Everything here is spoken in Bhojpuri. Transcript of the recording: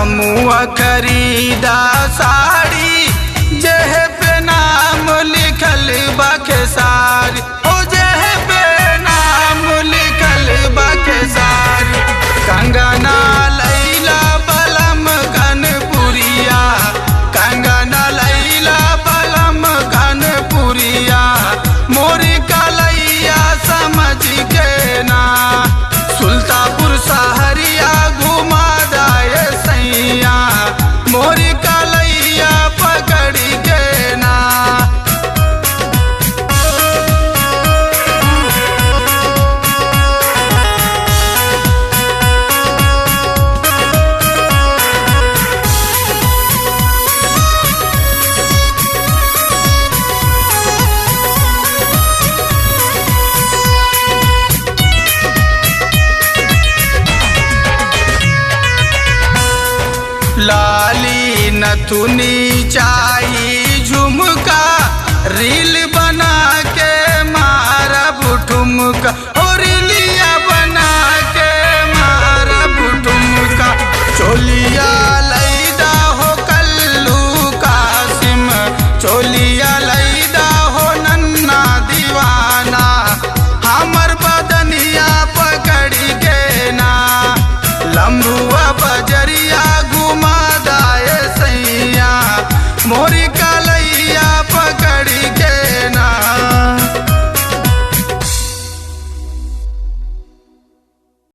बलमुआ खरीदा साड़ी जेह पे नाम लिखल बखेसारी, ओ जेह पे नाम लिखल बखेसारी। कंगना लैला बलम घनपुरिया, कंगना लैला बलम घनपुरिया, मोरी कलैया समझ के ना। सुल्तापुर सहरिया घुमा दाए सैया, मोरी कलैया पकड़ के ना। लाली नथुनी चाई झुमका रील